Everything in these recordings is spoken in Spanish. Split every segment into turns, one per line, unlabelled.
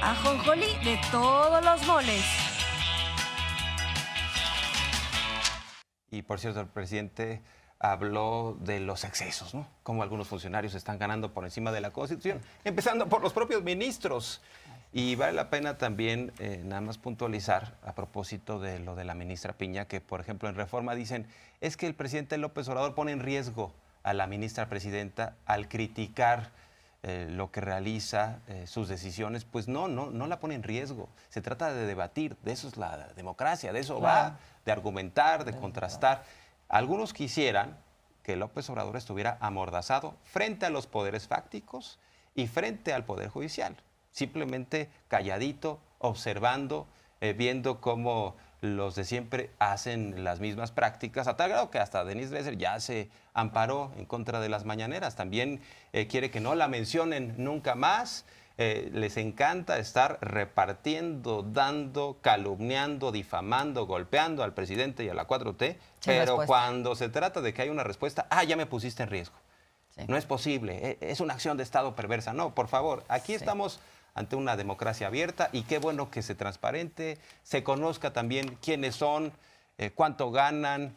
Ajonjolí de todos los moles.
Y por cierto, el presidente habló de los excesos, ¿no? Cómo algunos funcionarios están ganando por encima de la Constitución, empezando por los propios ministros. Y vale la pena también nada más puntualizar a propósito de lo de la ministra Piña, que por ejemplo en Reforma dicen, es que el presidente López Obrador pone en riesgo a la ministra presidenta al criticar lo que realiza, sus decisiones. Pues no la pone en riesgo. Se trata de debatir, de eso es la democracia, de eso va, de argumentar, de contrastar. Algunos quisieran que López Obrador estuviera amordazado frente a los poderes fácticos y frente al Poder Judicial. Simplemente calladito, observando, viendo cómo los de siempre hacen las mismas prácticas, a tal grado que hasta Denise Dresser ya se amparó en contra de las mañaneras. También quiere que no la mencionen nunca más. Les encanta estar repartiendo, dando, calumniando, difamando, golpeando al presidente y a la 4T, pero cuando se trata de que hay una respuesta, ya me pusiste en riesgo. Sí. No es posible, es una acción de Estado perversa. No, por favor, aquí estamos ante una democracia abierta y qué bueno que se transparente, se conozca también quiénes son, cuánto ganan,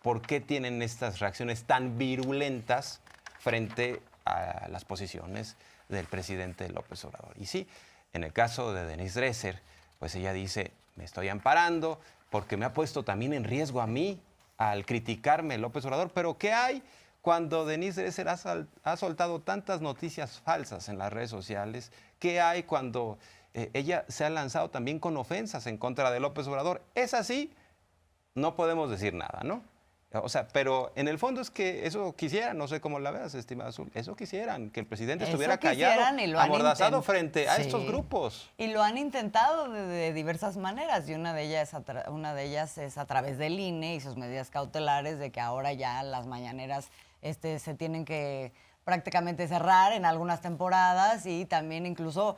por qué tienen estas reacciones tan virulentas frente a las posiciones del presidente López Obrador. Y sí, en el caso de Denise Dresser, pues ella dice, me estoy amparando porque me ha puesto también en riesgo a mí al criticarme López Obrador, pero ¿qué hay cuando Denise Dresser ha soltado tantas noticias falsas en las redes sociales? ¿Qué hay cuando ella se ha lanzado también con ofensas en contra de López Obrador? Es así, no podemos decir nada, ¿no? O sea, pero en el fondo es que eso quisieran, no sé cómo la veas, estimada Azul, eso quisieran, que el presidente estuviera callado, amordazado frente a estos grupos.
Y lo han intentado de diversas maneras, y una de ellas es a través del INE y sus medidas cautelares de que ahora ya las mañaneras se tienen que prácticamente cerrar en algunas temporadas, y también incluso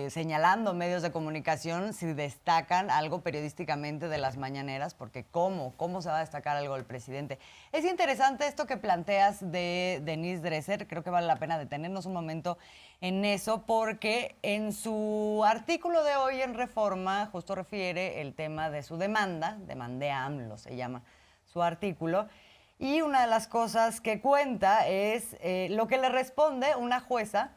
señalando medios de comunicación si destacan algo periodísticamente de las mañaneras, porque ¿cómo se va a destacar algo del presidente? Es interesante esto que planteas de Denise Dresser, creo que vale la pena detenernos un momento en eso, porque en su artículo de hoy en Reforma justo refiere el tema de su demandé a AMLO, se llama su artículo. Y una de las cosas que cuenta es lo que le responde una jueza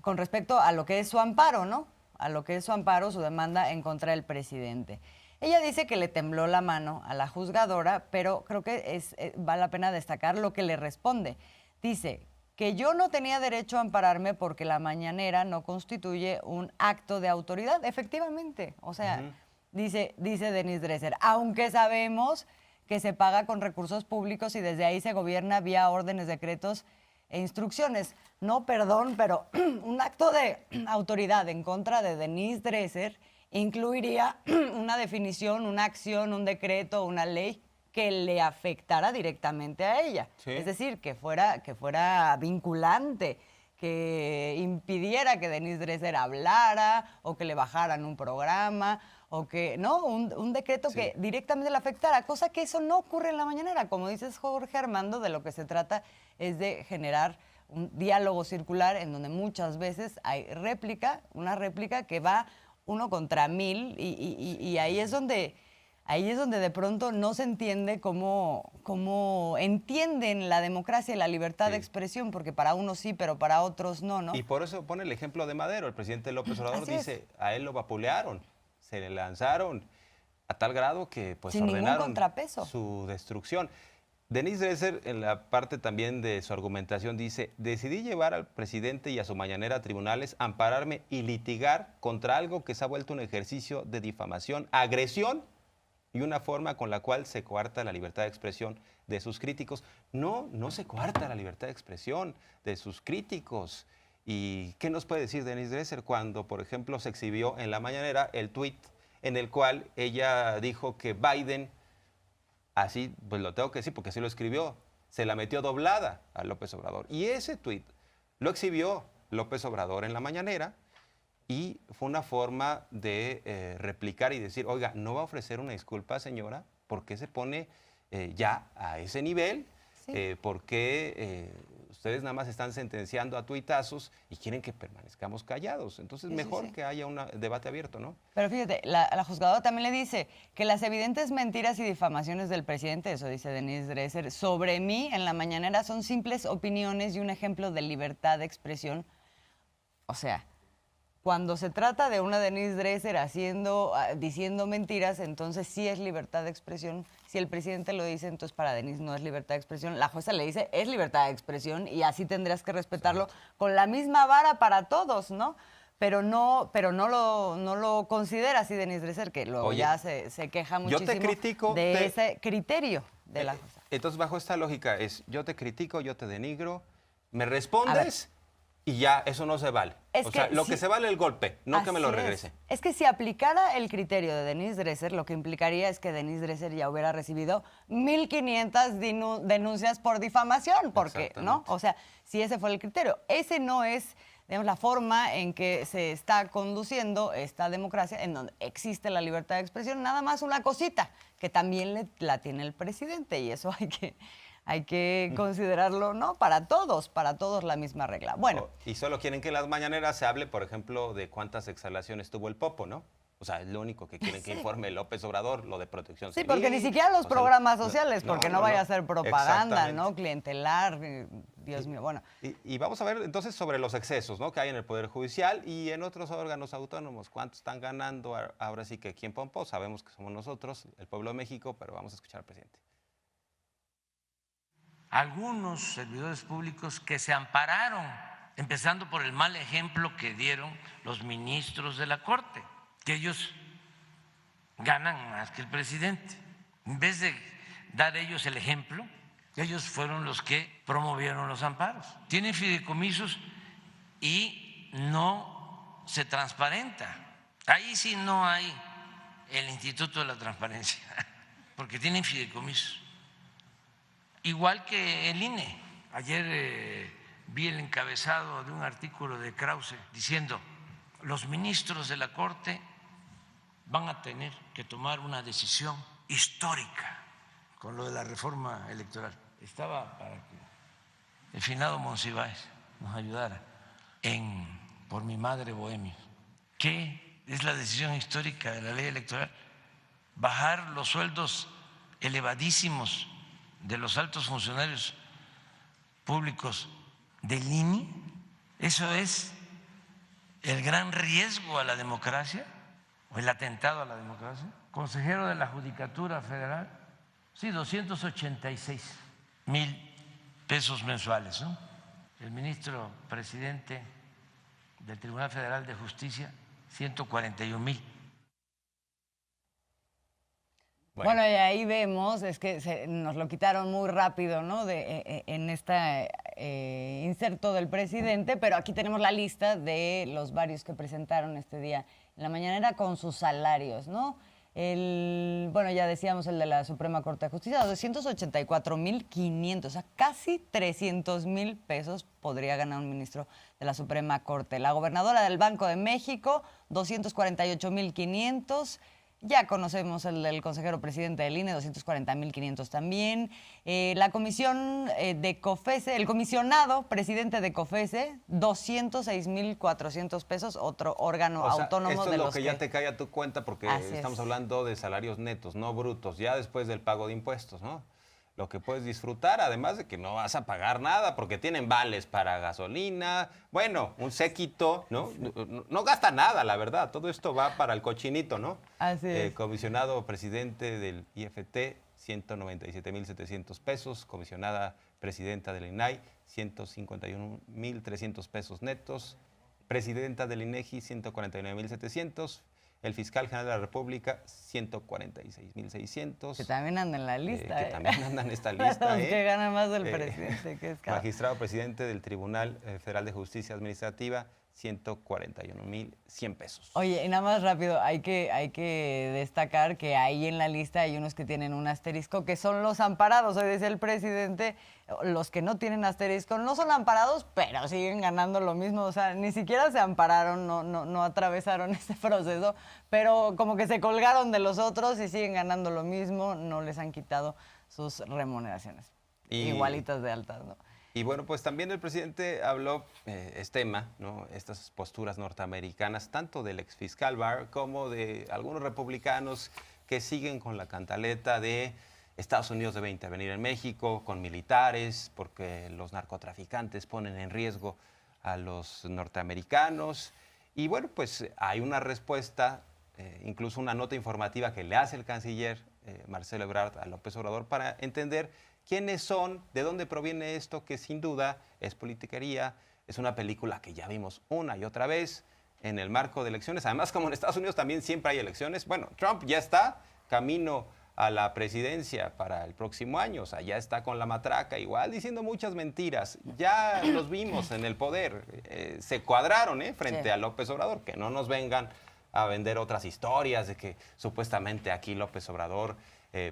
con respecto a lo que es su amparo, ¿no? A lo que es su amparo, su demanda en contra del presidente. Ella dice que le tembló la mano a la juzgadora, pero creo que vale la pena destacar lo que le responde. Dice que yo no tenía derecho a ampararme porque la mañanera no constituye un acto de autoridad. Efectivamente, o sea, dice Denise Dresser, aunque sabemos que se paga con recursos públicos y desde ahí se gobierna vía órdenes, decretos e instrucciones. No, perdón, pero un acto de autoridad en contra de Denise Dresser incluiría una definición, una acción, un decreto, una ley que le afectara directamente a ella. Sí. Es decir, que fuera vinculante, que impidiera que Denise Dresser hablara o que le bajaran un programa o que, ¿no? Un decreto que directamente le afectara, cosa que eso no ocurre en la mañanera. Como dices, Jorge Armando, de lo que se trata es de generar un diálogo circular en donde muchas veces hay una réplica que va 1 contra 1000 y ahí es donde de pronto no se entiende cómo entienden la democracia y la libertad de expresión, porque para unos sí, pero para otros no.
Y por eso pone el ejemplo de Madero. El presidente López Obrador dice, a él lo vapulearon, se le lanzaron a tal grado que pues
sin
ordenaron
su
destrucción. Denise Dresser, en la parte también de su argumentación, dice, decidí llevar al presidente y a su mañanera a tribunales, ampararme y litigar contra algo que se ha vuelto un ejercicio de difamación, agresión y una forma con la cual se coarta la libertad de expresión de sus críticos. No se coarta la libertad de expresión de sus críticos. ¿Y qué nos puede decir Denise Dresser cuando, por ejemplo, se exhibió en la mañanera el tuit en el cual ella dijo que Biden, así, pues lo tengo que decir porque así lo escribió, se la metió doblada a López Obrador? Y ese tuit lo exhibió López Obrador en la mañanera y fue una forma de replicar y decir, oiga, ¿no va a ofrecer una disculpa, señora? ¿Por qué se pone ya a ese nivel? ¿Por qué Ustedes nada más están sentenciando a tuitazos y quieren que permanezcamos callados. Entonces, mejor que haya un debate abierto, ¿no?
Pero fíjate, la juzgadora también le dice que las evidentes mentiras y difamaciones del presidente, eso dice Denise Dresser, sobre mí en la mañanera son simples opiniones y un ejemplo de libertad de expresión. O sea, cuando se trata de una Denise Dresser diciendo mentiras, entonces sí es libertad de expresión. Si el presidente lo dice, entonces para Denise no es libertad de expresión. La jueza le dice, es libertad de expresión y así tendrías que respetarlo con la misma vara para todos, ¿no? Pero no lo considera así Denise Dresser, que luego ya se queja muchísimo de ese criterio de la jueza.
Entonces, bajo esta lógica es, yo te critico, yo te denigro, me respondes y ya, eso no se vale. O sea, lo que se vale el golpe, no que me lo regrese.
Es que si aplicara el criterio de Denise Dresser, lo que implicaría es que Denise Dresser ya hubiera recibido 1,500 denuncias por difamación, porque, ¿no? O sea, si ese fue el criterio. Ese no es, digamos, la forma en que se está conduciendo esta democracia, en donde existe la libertad de expresión, nada más una cosita, que también la tiene el presidente, y eso hay que considerarlo, ¿no? Para todos la misma regla. Bueno.
Y solo quieren que en las mañaneras se hable, por ejemplo, de cuántas exhalaciones tuvo el Popo, ¿no? O sea, es lo único que quieren que informe López Obrador, lo de protección civil.
Sí, porque ni siquiera los programas sociales, porque no vaya a ser propaganda, ¿no? Clientelar, Dios mío, bueno.
Y vamos a ver entonces sobre los excesos, ¿no? Que hay en el Poder Judicial y en otros órganos autónomos. ¿Cuánto están ganando? Ahora sí que quién pompó, sabemos que somos nosotros, el pueblo de México, pero vamos a escuchar al presidente.
Algunos servidores públicos que se ampararon, empezando por el mal ejemplo que dieron los ministros de la Corte, que ellos ganan más que el presidente. En vez de dar ellos el ejemplo, ellos fueron los que promovieron los amparos. Tienen fideicomisos y no se transparenta. Ahí sí no hay el Instituto de la Transparencia, porque tienen fideicomisos. Igual que el INE. Ayer vi el encabezado de un artículo de Krause diciendo, los ministros de la Corte van a tener que tomar una decisión histórica con lo de la reforma electoral. Estaba para que el finado Monsiváis nos ayudara en Por mi madre bohemia. ¿Qué es la decisión histórica de la ley electoral? Bajar los sueldos elevadísimos de los altos funcionarios públicos del INE. Eso es el gran riesgo a la democracia o el atentado a la democracia. Consejero de la Judicatura Federal, sí, 286,000 pesos mensuales, ¿no? El ministro presidente del Tribunal Federal de Justicia, 141,000.
Bueno, y ahí vemos, es que nos lo quitaron muy rápido, ¿no? En este inserto del presidente, pero aquí tenemos la lista de los varios que presentaron este día en la mañanera con sus salarios, ¿no? Bueno, ya decíamos el de la Suprema Corte de Justicia, 284,500, o sea, casi 300,000 pesos podría ganar un ministro de la Suprema Corte. La gobernadora del Banco de México, 248,500. Ya conocemos el del consejero presidente del INE, 240,500 también. La comisión de COFESE, el comisionado presidente de COFESE, 206,400 pesos, otro órgano autónomo
esto
de
es lo
los
que ya te cae a tu cuenta porque estamos hablando de salarios netos, no brutos, ya después del pago de impuestos, ¿no? Lo que puedes disfrutar, además de que no vas a pagar nada porque tienen vales para gasolina, bueno, un séquito, ¿no? No gasta nada, la verdad, todo esto va para el cochinito, ¿no?
Así es.
Comisionado presidente del IFT, 197,700 pesos, comisionada presidenta del INAI, 151,300 pesos netos, presidenta del INEGI, 149,700. El fiscal general de la República, 146,600.
Que también anda en la lista.
Que también anda en esta lista.
Que gana más del presidente. Que es
magistrado presidente del Tribunal Federal de Justicia Administrativa, 141,100 pesos.
Oye, y nada más rápido, hay que destacar que ahí en la lista hay unos que tienen un asterisco, que son los amparados. Hoy dice el presidente, los que no tienen asterisco no son amparados, pero siguen ganando lo mismo. O sea, ni siquiera se ampararon, no atravesaron este proceso, pero como que se colgaron de los otros y siguen ganando lo mismo, no les han quitado sus remuneraciones. Igualitas de altas, ¿no?
Y bueno, pues también el presidente habló, es tema, ¿no? Estas posturas norteamericanas, tanto del exfiscal Barr como de algunos republicanos que siguen con la cantaleta de Estados Unidos debe intervenir en México con militares porque los narcotraficantes ponen en riesgo a los norteamericanos. Y bueno, pues hay una respuesta, incluso una nota informativa que le hace el canciller Marcelo Ebrard a López Obrador para entender quiénes son, de dónde proviene esto, que sin duda es politiquería, es una película que ya vimos una y otra vez en el marco de elecciones. Además, como en Estados Unidos también siempre hay elecciones, bueno, Trump ya está camino a la presidencia para el próximo año, o sea, ya está con la matraca igual, diciendo muchas mentiras. Ya los vimos en el poder, se cuadraron frente a López Obrador, que no nos vengan a vender otras historias de que supuestamente aquí López Obrador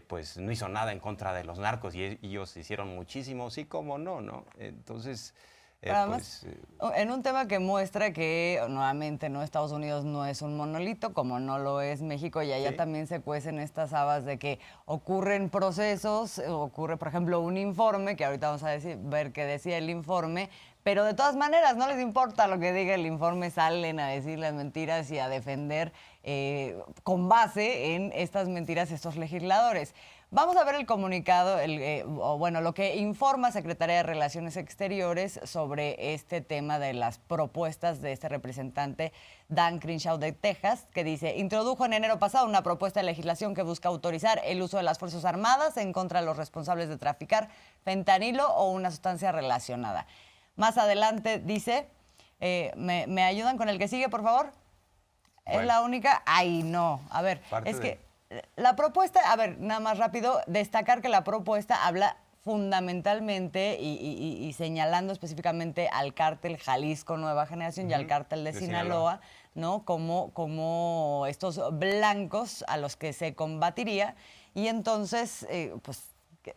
pues no hizo nada en contra de los narcos y ellos hicieron muchísimo, sí, como no, ¿no? Entonces,
además, en un tema que muestra que, nuevamente, ¿no? Estados Unidos no es un monolito, como no lo es México, y allá también se cuecen estas habas de que ocurren procesos, ocurre, por ejemplo, un informe, que ahorita vamos a ver qué decía el informe, pero de todas maneras no les importa lo que diga el informe, salen a decir las mentiras y a defender con base en estas mentiras estos legisladores. Vamos a ver el comunicado, lo que informa Secretaría de Relaciones Exteriores sobre este tema de las propuestas de este representante Dan Crenshaw de Texas, que dice, introdujo en enero pasado una propuesta de legislación que busca autorizar el uso de las Fuerzas Armadas en contra de los responsables de traficar fentanilo o una sustancia relacionada. Más adelante dice, ¿me ayudan con el que sigue, por favor? ¿Es la única? Ay, no. A ver, es que la propuesta, a ver, nada más rápido, destacar que la propuesta habla fundamentalmente y señalando específicamente al cártel Jalisco Nueva Generación y al cártel de Sinaloa, ¿no? Como estos blancos a los que se combatiría. Y entonces, pues,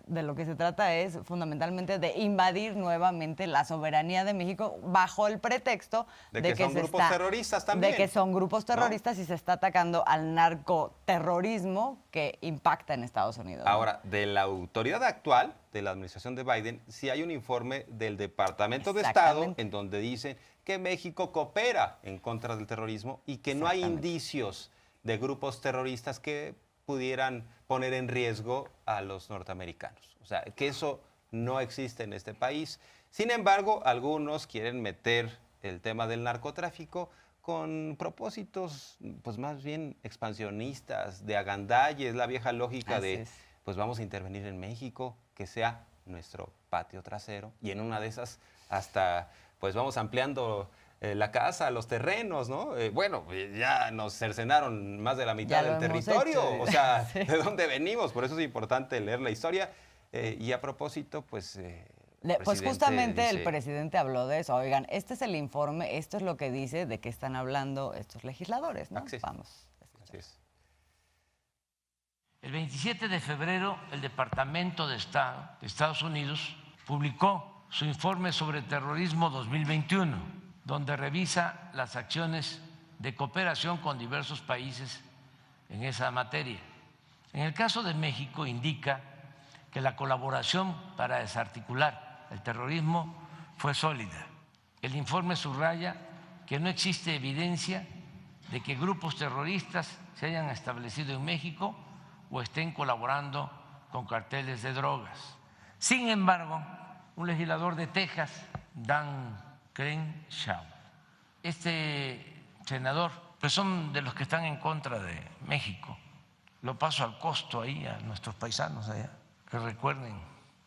de lo que se trata es fundamentalmente de invadir nuevamente la soberanía de México bajo el pretexto
de que son grupos terroristas también.
De que son grupos terroristas, ¿no? Y se está atacando al narcoterrorismo que impacta en Estados Unidos, ¿no?
Ahora, de la autoridad actual de la administración de Biden, sí hay un informe del Departamento de Estado en donde dice que México coopera en contra del terrorismo y que no hay indicios de grupos terroristas que pudieran poner en riesgo a los norteamericanos. O sea, que eso no existe en este país. Sin embargo, algunos quieren meter el tema del narcotráfico con propósitos, pues más bien expansionistas, de agandalles, la vieja lógica pues vamos a intervenir en México, que sea nuestro patio trasero, y en una de esas hasta, pues vamos ampliando la casa, los terrenos, ¿no? Ya nos cercenaron más de la mitad del territorio. O sea, ¿de dónde venimos? Por eso es importante leer la historia. Y a propósito, pues...
pues justamente el presidente habló de eso. Oigan, este es el informe, esto es lo que dice de qué están hablando estos legisladores, ¿no? Vamos.
Así es.
El 27 de febrero, el Departamento de Estado de Estados Unidos publicó su informe sobre terrorismo 2021, donde revisa las acciones de cooperación con diversos países en esa materia. En el caso de México indica que la colaboración para desarticular el terrorismo fue sólida. El informe subraya que no existe evidencia de que grupos terroristas se hayan establecido en México o estén colaborando con carteles de drogas. Sin embargo, un legislador de Texas, Dan Crenshaw, este senador, pues son de los que están en contra de México. Lo paso al costo ahí a nuestros paisanos allá, que recuerden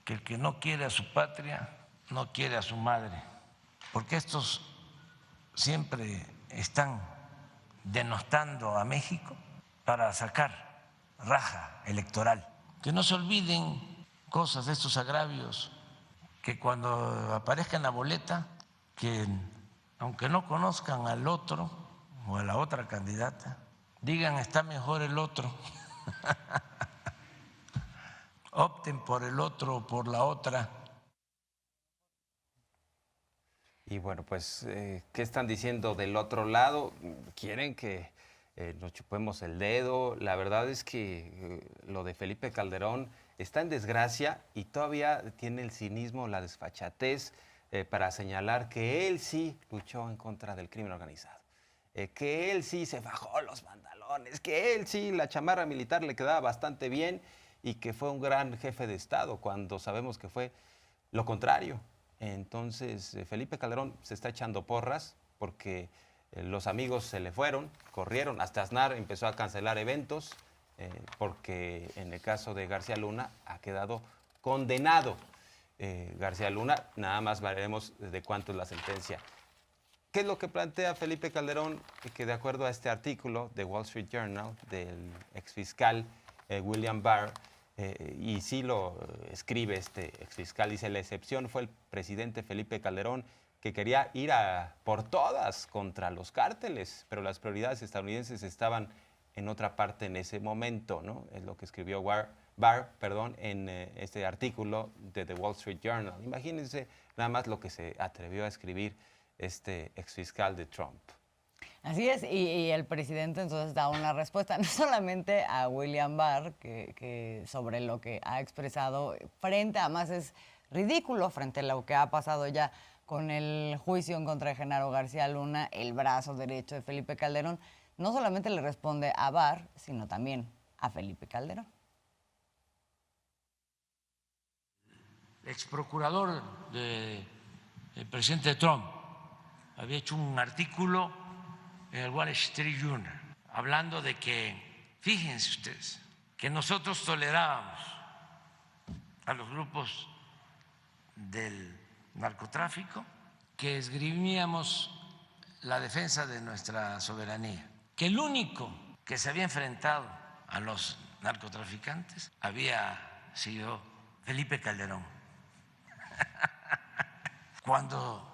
que el que no quiere a su patria no quiere a su madre, porque estos siempre están denostando a México para sacar raja electoral. Que no se olviden cosas de estos agravios, que cuando aparezca en la boleta, que aunque no conozcan al otro o a la otra candidata, digan está mejor el otro. Opten por el otro o por la otra.
Y bueno, pues, ¿qué están diciendo del otro lado? ¿Quieren que nos chupemos el dedo? La verdad es que lo de Felipe Calderón está en desgracia y todavía tiene el cinismo, la desfachatez para señalar que él sí luchó en contra del crimen organizado, que él sí se bajó los pantalones, que él sí la chamarra militar le quedaba bastante bien y que fue un gran jefe de Estado, cuando sabemos que fue lo contrario. Entonces, Felipe Calderón se está echando porras porque los amigos se le fueron, corrieron, hasta Aznar empezó a cancelar eventos, porque en el caso de García Luna ha quedado condenado. García Luna, nada más veremos de cuánto es la sentencia. ¿Qué es lo que plantea Felipe Calderón? Que de acuerdo a este artículo de Wall Street Journal del exfiscal William Barr, y sí lo escribe este exfiscal, dice: la excepción fue el presidente Felipe Calderón, que quería ir por todas contra los cárteles, pero las prioridades estadounidenses estaban en otra parte en ese momento, ¿no? Es lo que escribió Barr, en este artículo de The Wall Street Journal. Imagínense nada más lo que se atrevió a escribir este exfiscal de Trump.
Así es, y el presidente entonces da una respuesta, no solamente a William Barr, que sobre lo que ha expresado además es ridículo frente a lo que ha pasado ya con el juicio en contra de Genaro García Luna, el brazo derecho de Felipe Calderón. No solamente le responde a Barr, sino también a Felipe Calderón.
El exprocurador del presidente Trump había hecho un artículo en el Wall Street Journal hablando de que, fíjense ustedes, que nosotros tolerábamos a los grupos del narcotráfico, que esgrimíamos la defensa de nuestra soberanía, que el único que se había enfrentado a los narcotraficantes había sido Felipe Calderón. Cuando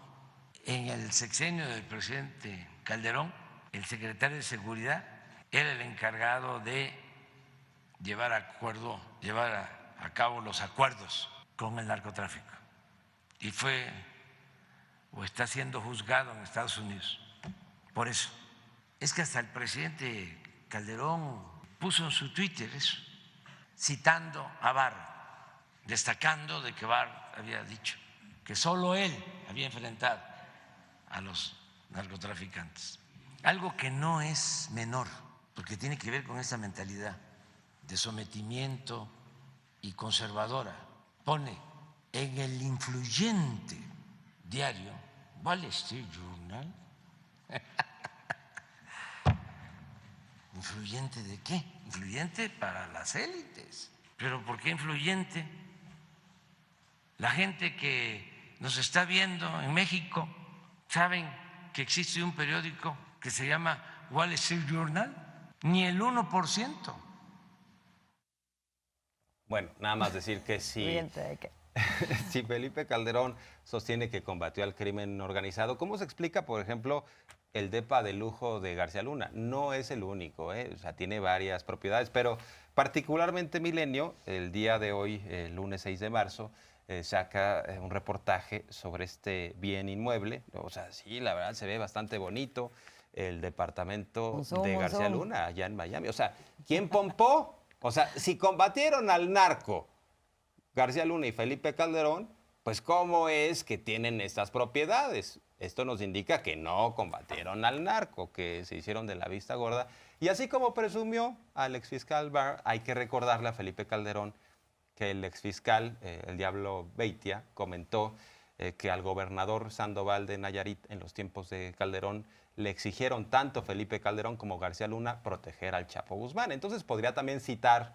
en el sexenio del presidente Calderón, el secretario de Seguridad era el encargado de llevar a cabo los acuerdos con el narcotráfico. Y fue o está siendo juzgado en Estados Unidos. Por eso. Es que hasta el presidente Calderón puso en su Twitter eso, citando a Barr, destacando de que Barr había dicho que solo él había enfrentado a los narcotraficantes. Algo que no es menor, porque tiene que ver con esa mentalidad de sometimiento y conservadora. Pone en el influyente diario Wall Street Journal. ¿Influyente de qué? Influyente para las élites. ¿Pero por qué influyente? La gente que nos está viendo en México, ¿saben que existe un periódico que se llama Wall Street Journal? Ni el 1%.
Bueno, nada más decir que sí. Si Felipe Calderón sostiene que combatió al crimen organizado, ¿cómo se explica, por ejemplo, el depa de lujo de García Luna? No es el único, o sea, tiene varias propiedades, pero particularmente Milenio, el día de hoy, el lunes 6 de marzo, saca un reportaje sobre este bien inmueble. O sea, sí, la verdad se ve bastante bonito el departamento de García Luna allá en Miami. O sea, ¿quién pompó? O sea, si combatieron al narco García Luna y Felipe Calderón, pues ¿cómo es que tienen estas propiedades? Esto nos indica que no combatieron al narco, que se hicieron de la vista gorda. Y así como presumió al exfiscal Barr, hay que recordarle a Felipe Calderón que el exfiscal, el Diablo Beitia, comentó que al gobernador Sandoval de Nayarit en los tiempos de Calderón le exigieron tanto Felipe Calderón como García Luna proteger al Chapo Guzmán. Entonces podría también citar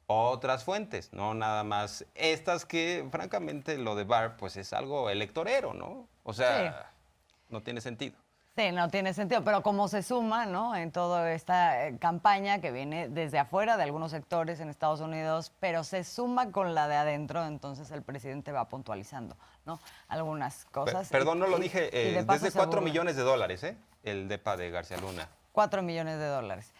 otras fuentes, no nada más estas que, francamente, lo de Barr, pues es algo electorero, ¿no? O sea, sí, no tiene sentido.
Sí, no tiene sentido, pero como se suma, ¿no?, en toda esta campaña que viene desde afuera de algunos sectores en Estados Unidos, pero se suma con la de adentro, entonces el presidente va puntualizando, ¿no?, algunas cosas.
Perdón, no lo dije, desde $4 millones, el depa de García Luna.
4 millones de dólares.